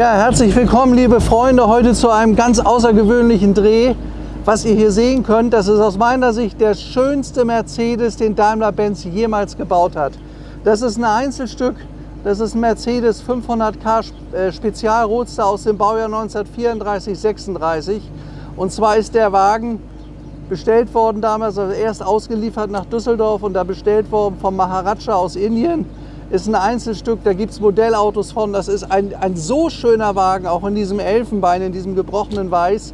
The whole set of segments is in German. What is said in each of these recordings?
Ja, herzlich willkommen, liebe Freunde, heute zu einem ganz außergewöhnlichen Dreh. Was ihr hier sehen könnt, das ist aus meiner Sicht der schönste Mercedes, den Daimler-Benz jemals gebaut hat. Das ist ein Einzelstück, das ist ein Mercedes 500k Spezialroadster aus dem Baujahr 1934-36. Und zwar ist der Wagen bestellt worden damals, also erst ausgeliefert nach Düsseldorf und da bestellt worden vom Maharaja aus Indien. Ist ein Einzelstück, da gibt es Modellautos von. Das ist ein so schöner Wagen, auch in diesem Elfenbein, in diesem gebrochenen Weiß.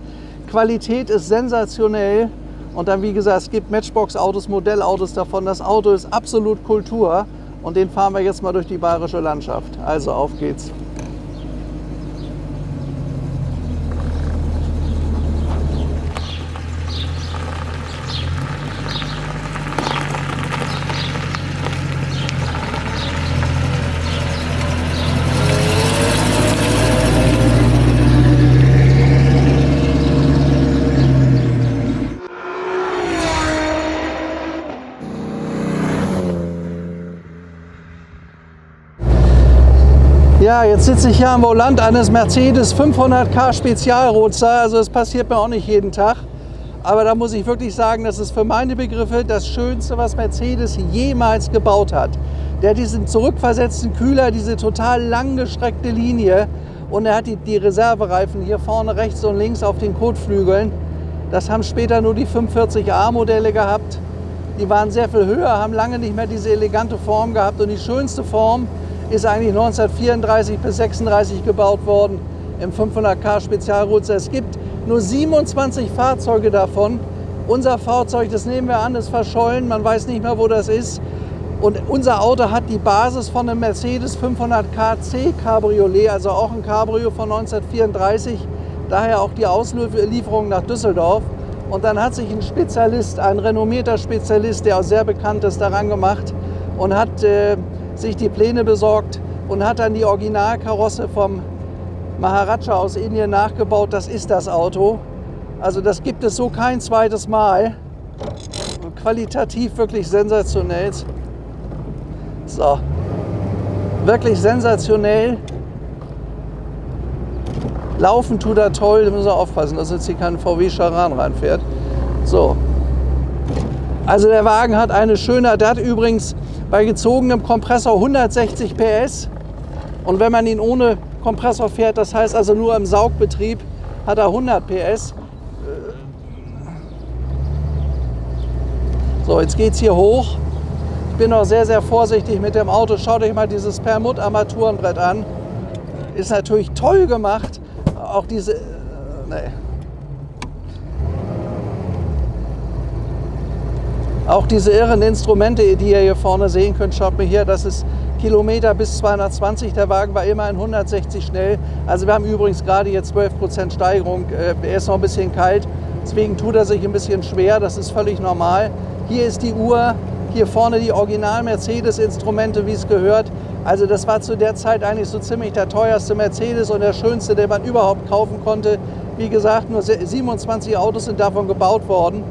Qualität ist sensationell. Und dann, wie gesagt, es gibt Matchbox-Autos, Modellautos davon. Das Auto ist absolut Kultur. Und den fahren wir jetzt mal durch die bayerische Landschaft. Also auf geht's. Ja, jetzt sitze ich hier am Volant eines Mercedes 500k Spezialroadster, also das passiert mir auch nicht jeden Tag. Aber da muss ich wirklich sagen, das ist für meine Begriffe das Schönste, was Mercedes jemals gebaut hat. Der hat diesen zurückversetzten Kühler, diese total langgestreckte Linie und er hat die Reservereifen hier vorne rechts und links auf den Kotflügeln. Das haben später nur die 45A Modelle gehabt. Die waren sehr viel höher, haben lange nicht mehr diese elegante Form gehabt und die schönste Form ist eigentlich 1934 bis 36 gebaut worden im 500k Spezialroadster. Es gibt nur 27 Fahrzeuge davon. Unser Fahrzeug, das nehmen wir an, ist verschollen. Man weiß nicht mehr, wo das ist. Und unser Auto hat die Basis von einem Mercedes 500k C Cabriolet, also auch ein Cabrio von 1934. Daher auch die Auslieferung nach Düsseldorf. Und dann hat sich ein Spezialist, ein renommierter Spezialist, der auch sehr bekannt ist, daran gemacht und hat sich die Pläne besorgt und hat dann die Originalkarosse vom Maharaja aus Indien nachgebaut. Das ist das Auto. Also das gibt es so kein zweites Mal. Qualitativ wirklich sensationell. So, wirklich sensationell. Laufen tut er toll, da müssen wir aufpassen, dass jetzt hier kein VW Charan reinfährt. So. Also der Wagen hat eine schöne, der hat übrigens bei gezogenem Kompressor 160 PS und wenn man ihn ohne Kompressor fährt, das heißt also nur im Saugbetrieb, hat er 100 PS. So, jetzt geht es hier hoch. Ich bin noch sehr, sehr vorsichtig mit dem Auto. Schaut euch mal dieses Permut-Armaturenbrett an. Ist natürlich toll gemacht. Auch diese... nee. Auch diese irren Instrumente, die ihr hier vorne sehen könnt, schaut mir hier, das ist Kilometer bis 220, der Wagen war immerhin 160 schnell. Also wir haben übrigens gerade jetzt 12% Steigerung, er ist noch ein bisschen kalt, deswegen tut er sich ein bisschen schwer, das ist völlig normal. Hier ist die Uhr, hier vorne die Original-Mercedes-Instrumente, wie es gehört. Also das war zu der Zeit eigentlich so ziemlich der teuerste Mercedes und der schönste, den man überhaupt kaufen konnte. Wie gesagt, nur 27 Autos sind davon gebaut worden.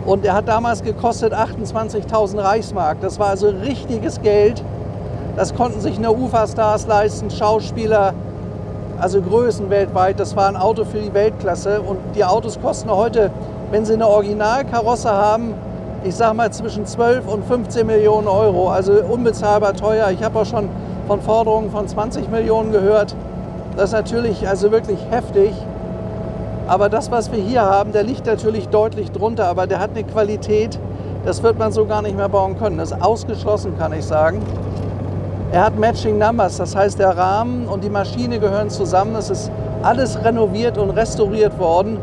Und er hat damals gekostet 28.000 Reichsmark. Das war also richtiges Geld. Das konnten sich nur UFA-Stars leisten, Schauspieler, also Größen weltweit. Das war ein Auto für die Weltklasse. Und die Autos kosten heute, wenn sie eine Originalkarosse haben, ich sage mal zwischen 12 und 15 Millionen Euro. Also unbezahlbar teuer. Ich habe auch schon von Forderungen von 20 Millionen gehört. Das ist natürlich also wirklich heftig. Aber das, was wir hier haben, der liegt natürlich deutlich drunter, aber der hat eine Qualität, das wird man so gar nicht mehr bauen können. Das ist ausgeschlossen, kann ich sagen. Er hat Matching Numbers, das heißt, der Rahmen und die Maschine gehören zusammen. Es ist alles renoviert und restauriert worden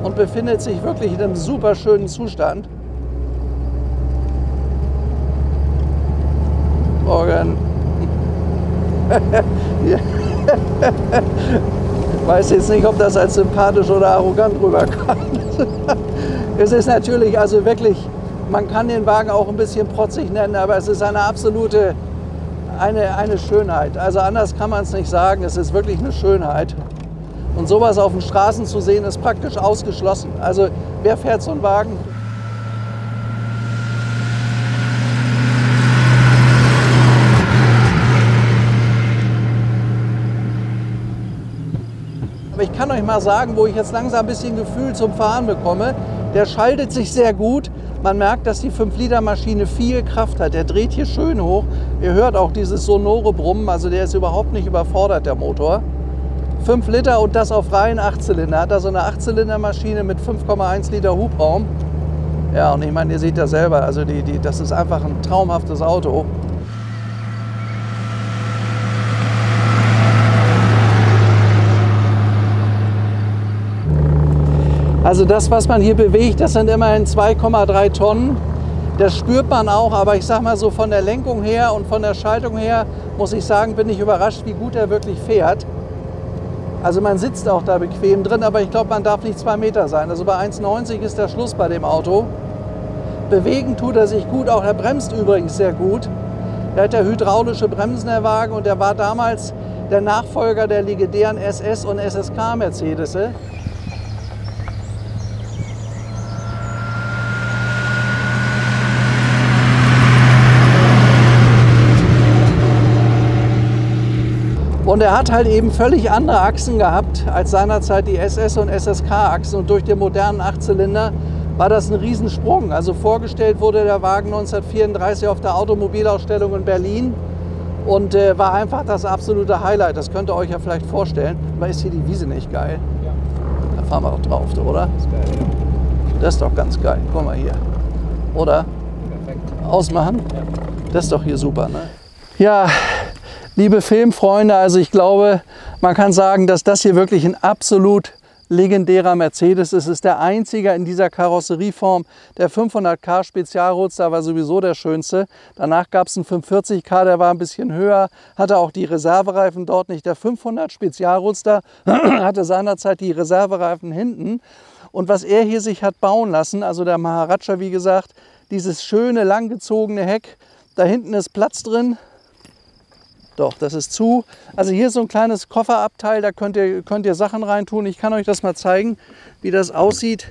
und befindet sich wirklich in einem super schönen Zustand. Morgen. Ich weiß jetzt nicht, ob das als sympathisch oder arrogant rüberkommt. Es ist natürlich also wirklich, man kann den Wagen auch ein bisschen protzig nennen, aber es ist eine absolute, eine Schönheit. Also anders kann man es nicht sagen, es ist wirklich eine Schönheit. Und sowas auf den Straßen zu sehen, ist praktisch ausgeschlossen. Also wer fährt so einen Wagen? Aber ich kann euch mal sagen, wo ich jetzt langsam ein bisschen Gefühl zum Fahren bekomme. Der schaltet sich sehr gut. Man merkt, dass die 5-Liter-Maschine viel Kraft hat. Der dreht hier schön hoch. Ihr hört auch dieses sonore Brummen. Also der ist überhaupt nicht überfordert, der Motor. 5 Liter und das auf reinen 8-Zylinder. Hat also eine 8-Zylinder-Maschine mit 5,1 Liter Hubraum. Ja, und ich meine, ihr seht ja selber, also das ist einfach ein traumhaftes Auto. Also das, was man hier bewegt, das sind immerhin 2,3 Tonnen. Das spürt man auch, aber ich sag mal so von der Lenkung her und von der Schaltung her, muss ich sagen, bin ich überrascht, wie gut er wirklich fährt. Also man sitzt auch da bequem drin, aber ich glaube, man darf nicht 2 Meter sein. Also bei 1,90 ist der Schluss bei dem Auto. Bewegen tut er sich gut, auch er bremst übrigens sehr gut. Er hat ja hydraulische Bremsen, der Wagen, und er war damals der Nachfolger der legendären SS- und SSK-Mercedes. Und er hat halt eben völlig andere Achsen gehabt als seinerzeit die SS- und SSK-Achsen. Und durch den modernen 8-Zylinder war das ein Riesensprung. Also vorgestellt wurde der Wagen 1934 auf der Automobilausstellung in Berlin und war einfach das absolute Highlight. Das könnt ihr euch ja vielleicht vorstellen. Aber ist hier die Wiese nicht geil? Ja. Da fahren wir doch drauf, oder? Das ist geil, ja. Das ist doch ganz geil. Guck mal hier. Oder? Perfekt. Ausmachen? Ja. Das ist doch hier super, ne? Ja. Liebe Filmfreunde, also ich glaube, man kann sagen, dass das hier wirklich ein absolut legendärer Mercedes ist. Es ist der einzige in dieser Karosserieform. Der 500k Spezialroadster war sowieso der schönste. Danach gab es einen 540k, der war ein bisschen höher, hatte auch die Reservereifen dort nicht. Der 500 Spezialroadster hatte seinerzeit die Reservereifen hinten. Und was er hier sich hat bauen lassen, also der Maharaja, wie gesagt, dieses schöne langgezogene Heck, da hinten ist Platz drin. Doch, das ist zu. Also hier ist so ein kleines Kofferabteil, da könnt ihr Sachen reintun. Ich kann euch das mal zeigen, wie das aussieht.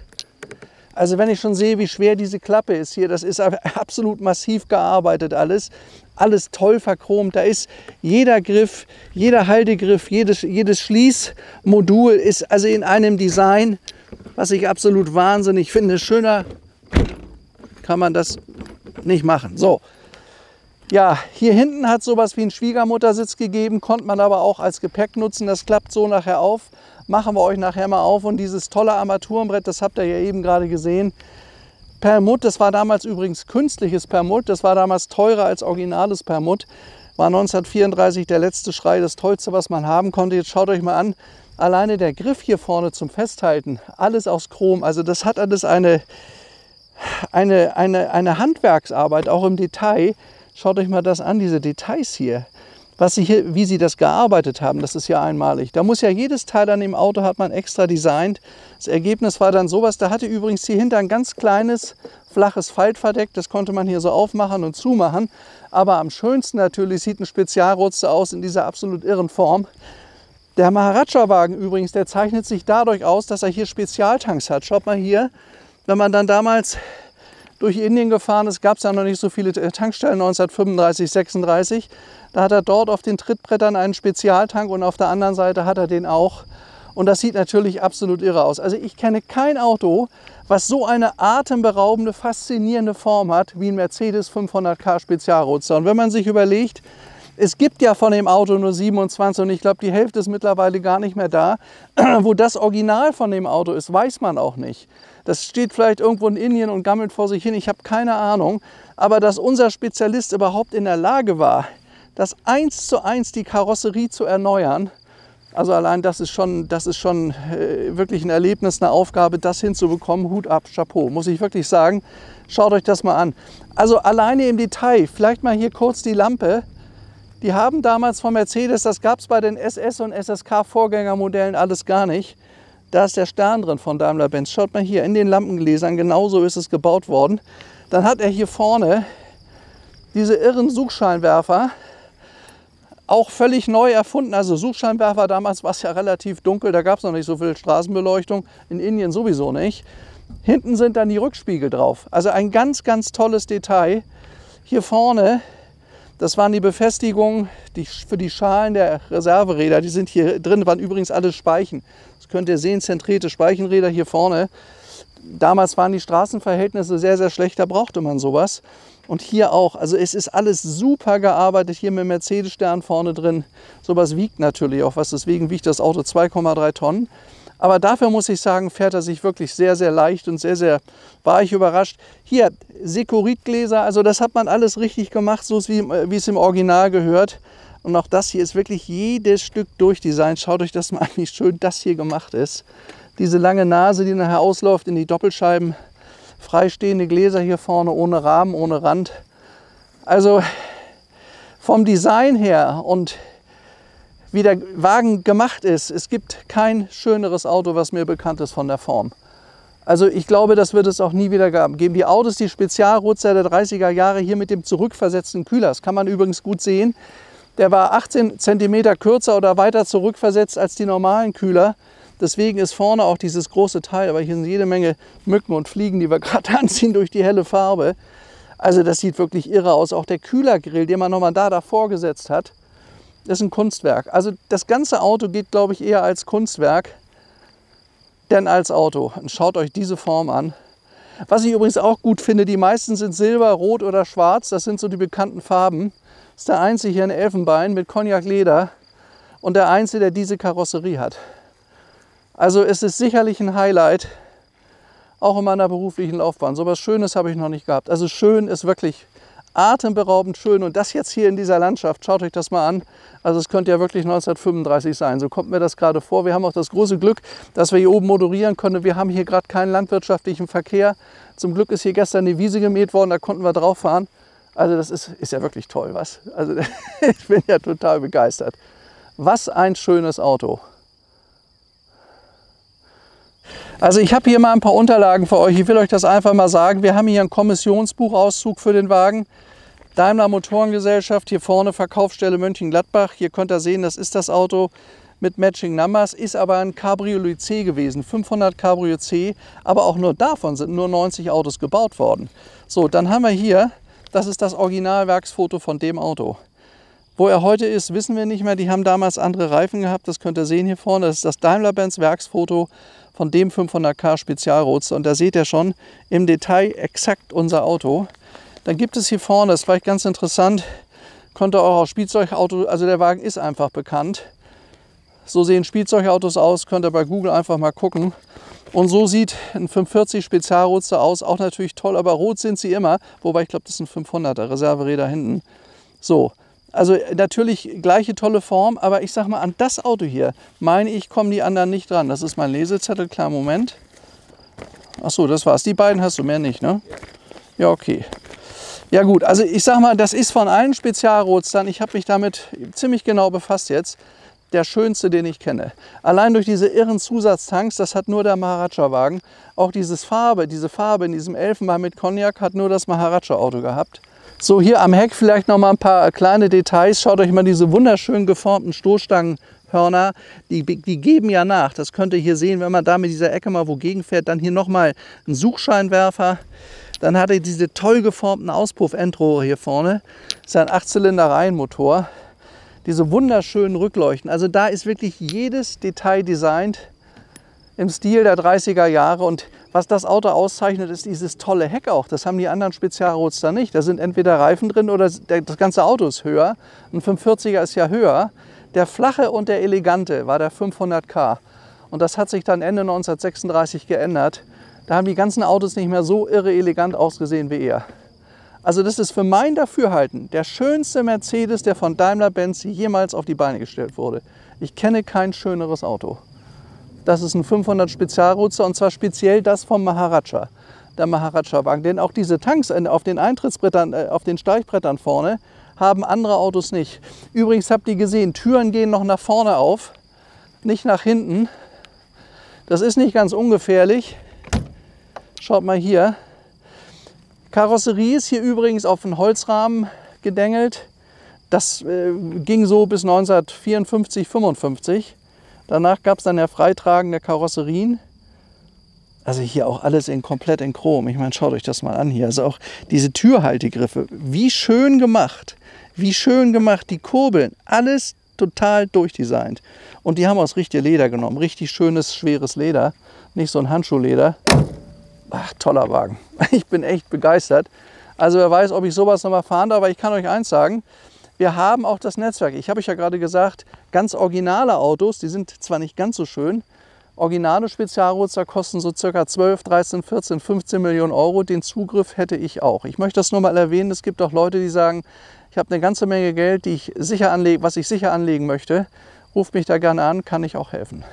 Also wenn ich schon sehe, wie schwer diese Klappe ist hier, das ist absolut massiv gearbeitet alles. Alles toll verchromt. Da ist jeder Griff, jeder Haltegriff, jedes Schließmodul ist also in einem Design, was ich absolut wahnsinnig finde. Schöner kann man das nicht machen. So. Ja, hier hinten hat es sowas wie einen Schwiegermuttersitz gegeben, konnte man aber auch als Gepäck nutzen. Das klappt so nachher auf. Machen wir euch nachher mal auf. Und dieses tolle Armaturenbrett, das habt ihr ja eben gerade gesehen. Perlmutt, das war damals übrigens künstliches Perlmutt. Das war damals teurer als originales Perlmutt. War 1934 der letzte Schrei, das Tollste, was man haben konnte. Jetzt schaut euch mal an, alleine der Griff hier vorne zum Festhalten, alles aus Chrom. Also das hat alles eine Handwerksarbeit, auch im Detail. Schaut euch mal das an, diese Details hier. Wie sie das gearbeitet haben, das ist ja einmalig. Da muss ja jedes Teil an dem Auto hat man extra designt. Das Ergebnis war dann sowas, da hatte übrigens hier hinter ein ganz kleines, flaches Faltverdeck. Das konnte man hier so aufmachen und zumachen. Aber am schönsten natürlich sieht ein Spezialroadster aus in dieser absolut irren Form. Der Maharaja-Wagen übrigens, der zeichnet sich dadurch aus, dass er hier Spezialtanks hat. Schaut mal hier, wenn man dann damals durch Indien gefahren ist, gab es ja noch nicht so viele Tankstellen, 1935, 36. Da hat er dort auf den Trittbrettern einen Spezialtank und auf der anderen Seite hat er den auch. Und das sieht natürlich absolut irre aus. Also ich kenne kein Auto, was so eine atemberaubende, faszinierende Form hat wie ein Mercedes 500k Spezialroadster. Und wenn man sich überlegt, es gibt ja von dem Auto nur 27 und ich glaube, die Hälfte ist mittlerweile gar nicht mehr da. Wo das Original von dem Auto ist, weiß man auch nicht. Das steht vielleicht irgendwo in Indien und gammelt vor sich hin, ich habe keine Ahnung. Aber dass unser Spezialist überhaupt in der Lage war, das 1:1 die Karosserie zu erneuern, also allein das ist schon wirklich ein Erlebnis, eine Aufgabe, das hinzubekommen. Hut ab, Chapeau, muss ich wirklich sagen. Schaut euch das mal an. Also alleine im Detail, vielleicht mal hier kurz die Lampe. Die haben damals von Mercedes, das gab es bei den SS- und SSK-Vorgängermodellen alles gar nicht. Da ist der Stern drin von Daimler-Benz. Schaut mal hier in den Lampengläsern, genauso ist es gebaut worden. Dann hat er hier vorne diese irren Suchscheinwerfer, auch völlig neu erfunden. Also Suchscheinwerfer, damals war es ja relativ dunkel, da gab es noch nicht so viel Straßenbeleuchtung, in Indien sowieso nicht. Hinten sind dann die Rückspiegel drauf. Also ein ganz, ganz tolles Detail. Hier vorne, Das waren die Befestigungen für die Schalen der Reserveräder. Die sind hier drin, waren übrigens alle Speichen. Das könnt ihr sehen, zentrierte Speichenräder hier vorne. Damals waren die Straßenverhältnisse sehr, sehr schlecht, da brauchte man sowas. Und hier auch, also es ist alles super gearbeitet, hier mit Mercedes-Stern vorne drin. Sowas wiegt natürlich auch was, deswegen wiegt das Auto 2,3 Tonnen. Aber dafür muss ich sagen, fährt er sich wirklich sehr, sehr leicht und sehr, sehr, war ich überrascht. Hier, Sekuritgläser, also das hat man alles richtig gemacht, so wie es im Original gehört. Und auch das hier ist wirklich jedes Stück durchdesignt. Schaut euch das mal an, wie schön das hier gemacht ist. Diese lange Nase, die nachher ausläuft in die Doppelscheiben. Freistehende Gläser hier vorne, ohne Rahmen, ohne Rand. Also vom Design her und wie der Wagen gemacht ist, es gibt kein schöneres Auto, was mir bekannt ist von der Form. Also ich glaube, das wird es auch nie wieder geben. Die Autos, die Spezialroadster der 30er Jahre hier mit dem zurückversetzten Kühler, das kann man übrigens gut sehen, der war 18 cm kürzer oder weiter zurückversetzt als die normalen Kühler. Deswegen ist vorne auch dieses große Teil, aber hier sind jede Menge Mücken und Fliegen, die wir gerade anziehen durch die helle Farbe. Also das sieht wirklich irre aus. Auch der Kühlergrill, den man nochmal davor gesetzt hat, ist ein Kunstwerk. Also das ganze Auto geht, glaube ich, eher als Kunstwerk, denn als Auto. Und schaut euch diese Form an. Was ich übrigens auch gut finde, die meisten sind Silber, Rot oder Schwarz. Das sind so die bekannten Farben. Das ist der einzige hier in Elfenbein mit Cognac-Leder und der einzige, der diese Karosserie hat. Also es ist sicherlich ein Highlight, auch in meiner beruflichen Laufbahn. So etwas Schönes habe ich noch nicht gehabt. Also schön ist wirklich atemberaubend schön. Und das jetzt hier in dieser Landschaft, schaut euch das mal an. Also es könnte ja wirklich 1935 sein. So kommt mir das gerade vor. Wir haben auch das große Glück, dass wir hier oben moderieren können. Wir haben hier gerade keinen landwirtschaftlichen Verkehr. Zum Glück ist hier gestern eine Wiese gemäht worden, da konnten wir drauf fahren. Also das ist ja wirklich toll, was? Also ich bin ja total begeistert. Was ein schönes Auto. Also ich habe hier mal ein paar Unterlagen für euch. Ich will euch das einfach mal sagen. Wir haben hier einen Kommissionsbuchauszug für den Wagen. Daimler Motorengesellschaft, hier vorne Verkaufsstelle Mönchengladbach. Hier könnt ihr sehen, das ist das Auto mit Matching Numbers. Ist aber ein Cabriolet C gewesen, 500 Cabrio C. Aber auch nur davon sind nur 90 Autos gebaut worden. So, dann haben wir hier, das ist das Originalwerksfoto von dem Auto. Wo er heute ist, wissen wir nicht mehr. Die haben damals andere Reifen gehabt. Das könnt ihr sehen hier vorne. Das ist das Daimler-Benz Werksfoto von dem 500k Spezialroadster. Und da seht ihr schon im Detail exakt unser Auto. Dann gibt es hier vorne, das ist vielleicht ganz interessant, könnt ihr auch Spielzeugauto, also der Wagen ist einfach bekannt. So sehen Spielzeugautos aus, könnt ihr bei Google einfach mal gucken. Und so sieht ein 540 Spezialroadster aus, auch natürlich toll, aber rot sind sie immer. Wobei ich glaube, das ist ein 500er, Reserveräder hinten. So. Also natürlich gleiche tolle Form, aber ich sag mal, an das Auto hier, meine ich, kommen die anderen nicht dran. Das ist mein Lesezettel, klar, Moment. Achso, das war's. Die beiden hast du, mehr nicht, ne? Ja, okay. Ja gut, also ich sag mal, das ist von allen Spezialroadstern, ich habe mich damit ziemlich genau befasst jetzt, der schönste, den ich kenne. Allein durch diese irren Zusatztanks, das hat nur der Maharaja-Wagen. Auch diese Farbe in diesem Elfenbein mit Cognac hat nur das Maharaja-Auto gehabt. So, hier am Heck vielleicht noch mal ein paar kleine Details. Schaut euch mal diese wunderschön geformten Stoßstangenhörner, die geben ja nach. Das könnt ihr hier sehen, wenn man da mit dieser Ecke mal wogegen fährt. Dann hier nochmal ein Suchscheinwerfer. Dann hat er diese toll geformten Auspuff-Endrohre hier vorne. Das ist ein 8-Zylinder-Reihenmotor. Diese wunderschönen Rückleuchten. Also da ist wirklich jedes Detail designt im Stil der 30er Jahre. Und was das Auto auszeichnet, ist dieses tolle Heck auch. Das haben die anderen Spezialroadster nicht. Da sind entweder Reifen drin oder das ganze Auto ist höher. Ein 540er ist ja höher. Der flache und der elegante war der 500k. Und das hat sich dann Ende 1936 geändert. Da haben die ganzen Autos nicht mehr so irre elegant ausgesehen wie er. Also das ist für mein Dafürhalten der schönste Mercedes, der von Daimler-Benz jemals auf die Beine gestellt wurde. Ich kenne kein schöneres Auto. Das ist ein 500 Spezialroadster und zwar speziell das vom Maharaja, der Maharaja-Wagen. Denn auch diese Tanks auf den Eintrittsbrettern, auf den Steigbrettern vorne, haben andere Autos nicht. Übrigens habt ihr gesehen, Türen gehen noch nach vorne auf, nicht nach hinten. Das ist nicht ganz ungefährlich. Schaut mal hier. Karosserie ist hier übrigens auf einen Holzrahmen gedengelt. Das ging so bis 1954, 55. Danach gab es dann ja freitragende Karosserien. Also hier auch alles komplett in Chrom. Ich meine, schaut euch das mal an hier. Also auch diese Türhaltegriffe, wie schön gemacht. Wie schön gemacht, die Kurbeln, alles total durchdesignt. Und die haben aus richtig Leder genommen, richtig schönes, schweres Leder, nicht so ein Handschuhleder. Ach, toller Wagen. Ich bin echt begeistert. Also wer weiß, ob ich sowas nochmal fahren darf, aber ich kann euch eins sagen, wir haben auch das Netzwerk. Ich habe euch ja gerade gesagt, ganz originale Autos, die sind zwar nicht ganz so schön, originale Spezialroadster kosten so ca. 12, 13, 14, 15 Millionen Euro. Den Zugriff hätte ich auch. Ich möchte das nur mal erwähnen, es gibt auch Leute, die sagen, ich habe eine ganze Menge Geld, was ich sicher anlegen möchte. Ruft mich da gerne an, kann ich auch helfen.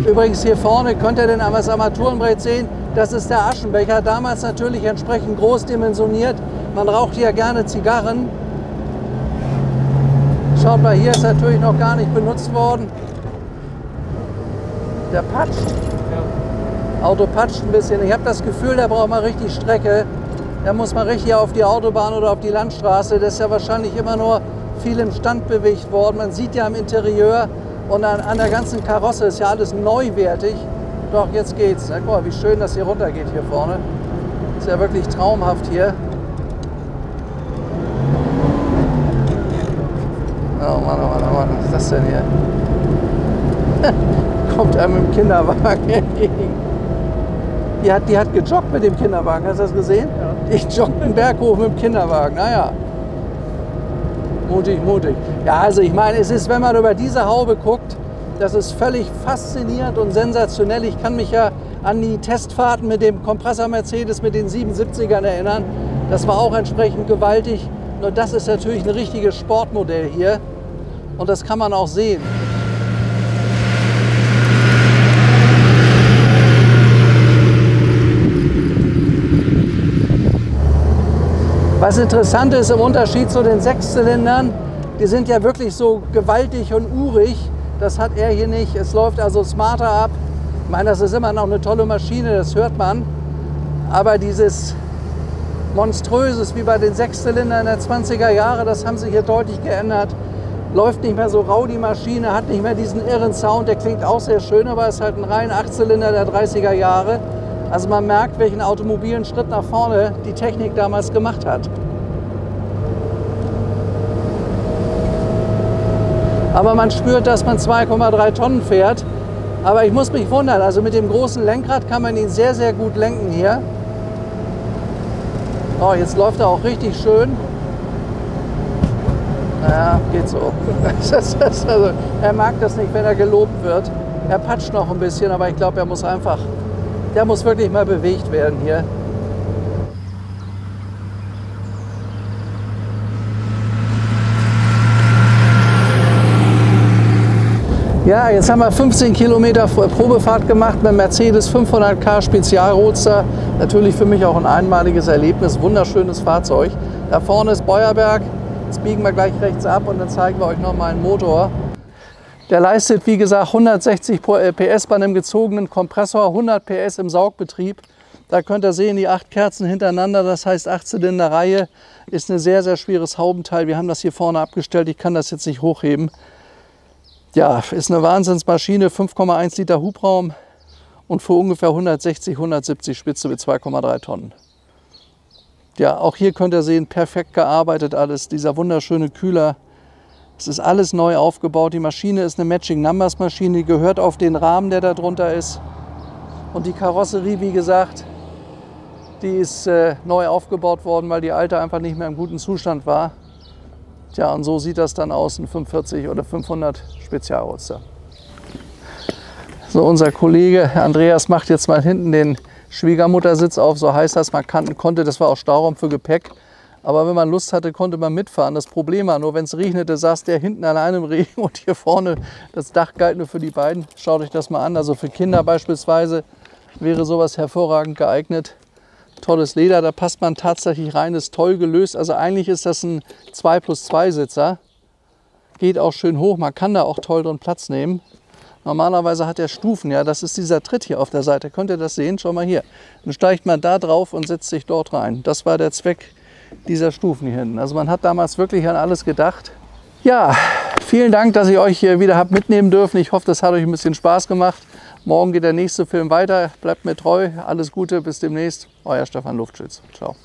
Übrigens hier vorne könnt ihr das Armaturenbrett sehen, das ist der Aschenbecher, damals natürlich entsprechend groß dimensioniert. Man raucht hier gerne Zigarren. Schaut mal, hier ist natürlich noch gar nicht benutzt worden. Der patscht. Auto patscht ein bisschen. Ich habe das Gefühl, da braucht man richtig Strecke. Da muss man richtig auf die Autobahn oder auf die Landstraße. Das ist ja wahrscheinlich immer nur viel im Stand bewegt worden. Man sieht ja im Interieur, und an der ganzen Karosse ist ja alles neuwertig. Doch, jetzt geht's. Guck mal, wie schön das hier runter geht hier vorne. Ist ja wirklich traumhaft hier. Oh Mann, oh Mann, oh Mann, was ist das denn hier? Kommt einem im Kinderwagen entgegen. Die hat gejoggt mit dem Kinderwagen, hast du das gesehen? Ja. Ich jogge den Berg hoch mit dem Kinderwagen, naja. Mutig, mutig. Ja, also ich meine, es ist, wenn man über diese Haube guckt, das ist völlig faszinierend und sensationell. Ich kann mich ja an die Testfahrten mit dem Kompressor Mercedes mit den 77ern erinnern. Das war auch entsprechend gewaltig. Nur das ist natürlich ein richtiges Sportmodell hier. Und das kann man auch sehen. Was interessant ist im Unterschied zu den Sechszylindern, die sind ja wirklich so gewaltig und urig. Das hat er hier nicht. Es läuft also smarter ab. Ich meine, das ist immer noch eine tolle Maschine, das hört man. Aber dieses Monströses wie bei den Sechszylindern der 20er Jahre, das haben sie hier deutlich geändert. Läuft nicht mehr so rau die Maschine, hat nicht mehr diesen irren Sound. Der klingt auch sehr schön, aber es ist halt ein rein Achtzylinder der 30er Jahre. Also man merkt, welchen automobilen Schritt nach vorne die Technik damals gemacht hat. Aber man spürt, dass man 2,3 Tonnen fährt. Aber ich muss mich wundern, also mit dem großen Lenkrad kann man ihn sehr, sehr gut lenken hier. Oh, jetzt läuft er auch richtig schön. Naja, geht so. Also, er mag das nicht, wenn er gelobt wird. Er patscht noch ein bisschen, aber ich glaube, der muss wirklich mal bewegt werden hier. Ja, jetzt haben wir 15 Kilometer Probefahrt gemacht mit dem Mercedes 500k Spezialroadster. Natürlich für mich auch ein einmaliges Erlebnis, wunderschönes Fahrzeug. Da vorne ist Beuerberg. Jetzt biegen wir gleich rechts ab und dann zeigen wir euch noch mal einen Motor. Der leistet, wie gesagt, 160 PS bei einem gezogenen Kompressor, 100 PS im Saugbetrieb. Da könnt ihr sehen, die 8 Kerzen hintereinander, das heißt 8-Zylinder-Reihe, ist ein sehr, sehr schweres Haubenteil. Wir haben das hier vorne abgestellt, ich kann das jetzt nicht hochheben. Ja, ist eine Wahnsinnsmaschine, 5,1 Liter Hubraum und für ungefähr 160, 170 Spitze mit 2,3 Tonnen. Ja, auch hier könnt ihr sehen, perfekt gearbeitet alles, dieser wunderschöne Kühler. Es ist alles neu aufgebaut. Die Maschine ist eine Matching Numbers Maschine, die gehört auf den Rahmen, der da drunter ist. Und die Karosserie, wie gesagt, die ist neu aufgebaut worden, weil die alte einfach nicht mehr im guten Zustand war. Tja, und so sieht das dann aus, ein 45 oder 500 Spezialroadster. So, unser Kollege Andreas macht jetzt mal hinten den Schwiegermuttersitz auf, so heißt das. Man konnte, das war auch Stauraum für Gepäck. Aber wenn man Lust hatte, konnte man mitfahren. Das Problem war nur, wenn es regnete, saß der hinten allein im Regen und hier vorne, das Dach galt nur für die beiden. Schaut euch das mal an. Also für Kinder beispielsweise wäre sowas hervorragend geeignet. Tolles Leder, da passt man tatsächlich rein, ist toll gelöst. Also eigentlich ist das ein 2+2 Sitzer. Geht auch schön hoch, man kann da auch toll drin Platz nehmen. Normalerweise hat er Stufen, ja, das ist dieser Tritt hier auf der Seite. Könnt ihr das sehen? Schau mal hier. Dann steigt man da drauf und setzt sich dort rein. Das war der Zweck dieser Stufen hier hinten. Also man hat damals wirklich an alles gedacht. Ja, vielen Dank, dass ich euch hier wieder habt mitnehmen dürfen. Ich hoffe, das hat euch ein bisschen Spaß gemacht. Morgen geht der nächste Film weiter. Bleibt mir treu. Alles Gute, bis demnächst. Euer Stefan Luftschütz. Ciao.